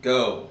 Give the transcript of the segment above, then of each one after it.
Go.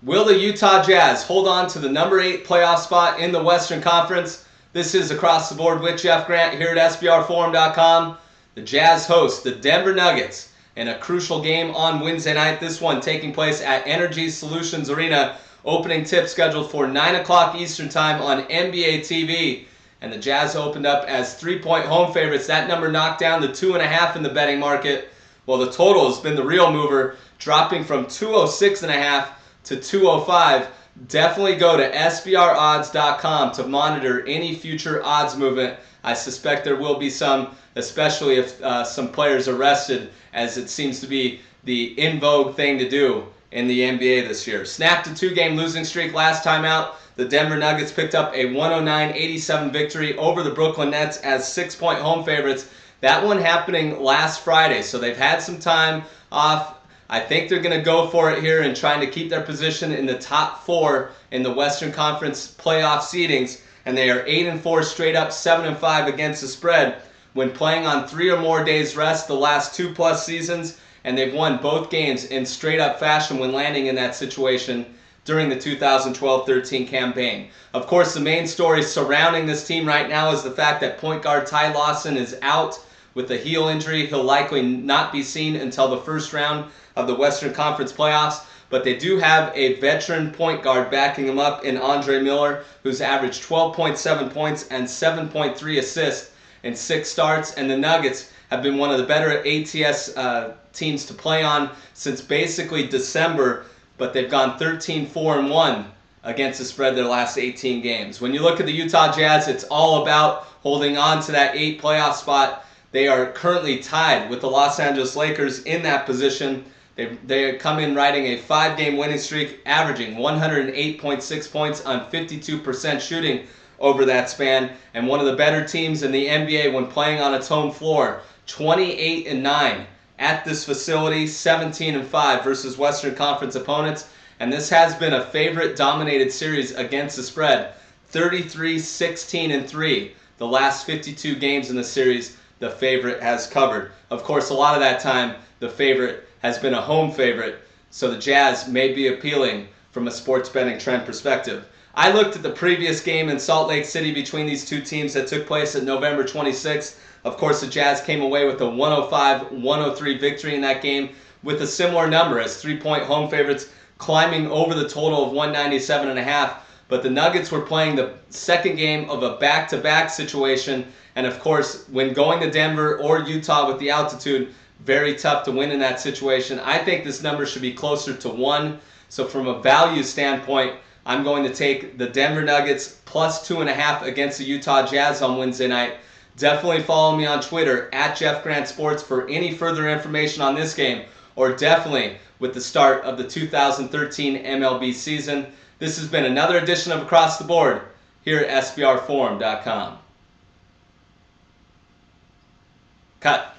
Will the Utah Jazz hold on to the number 8 playoff spot in the Western Conference? This is Across the Board with Jeff Grant here at SBRforum.com. The Jazz host the Denver Nuggets in a crucial game on Wednesday night. This one taking place at Energy Solutions Arena. Opening tip scheduled for 9 o'clock Eastern Time on NBA TV. And the Jazz opened up as 3-point home favorites. That number knocked down to 2.5 in the betting market. Well, the total has been the real mover, dropping from 206.5 to 205. Definitely go to SBRodds.com to monitor any future odds movement. I suspect there will be some, especially if some players are rested, as it seems to be the in vogue thing to do in the NBA this year. Snapped a 2-game losing streak last time out. The Denver Nuggets picked up a 109-87 victory over the Brooklyn Nets as 6-point home favorites. That one happening last Friday, so they've had some time off. I think they're going to go for it here and trying to keep their position in the top 4 in the Western Conference playoff seedings. And they are 8-4 straight up, 7-5 against the spread when playing on 3 or more days rest the last 2+ seasons. And they've won both games in straight up fashion when landing in that situation during the 2012-13 campaign. Of course, the main story surrounding this team right now is the fact that point guard Ty Lawson is out with a heel injury. He'll likely not be seen until the first round of the Western Conference playoffs, but they do have a veteran point guard backing him up in Andre Miller, who's averaged 12.7 points and 7.3 assists in 6 starts, and the Nuggets have been one of the better ATS teams to play on since basically December, but they've gone 13-4-1 against the spread their last 18 games. When you look at the Utah Jazz, it's all about holding on to that 8 playoff spot. They are currently tied with the Los Angeles Lakers in that position. They come in riding a 5-game winning streak, averaging 108.6 points on 52% shooting over that span, and one of the better teams in the NBA when playing on its home floor. 28-9 at this facility, 17-5 versus Western Conference opponents, and this has been a favorite-dominated series against the spread. 33-16-3 the last 52 games in the series the favorite has covered. Of course, a lot of that time the favorite has been a home favorite, so the Jazz may be appealing from a sports betting trend perspective. I looked at the previous game in Salt Lake City between these two teams that took place at November 26th. Of course, the Jazz came away with a 105-103 victory in that game with a similar number as 3-point home favorites, climbing over the total of 197.5. But the Nuggets were playing the second game of a back-to-back situation, and of course, when going to Denver or Utah with the altitude, very tough to win in that situation. I think this number should be closer to 1. So from a value standpoint, I'm going to take the Denver Nuggets plus 2.5 against the Utah Jazz on Wednesday night. Definitely follow me on Twitter at Jeff Grant Sports for any further information on this game, or definitely with the start of the 2013 MLB season. This has been another edition of Across the Board here at SBRforum.com. Cut.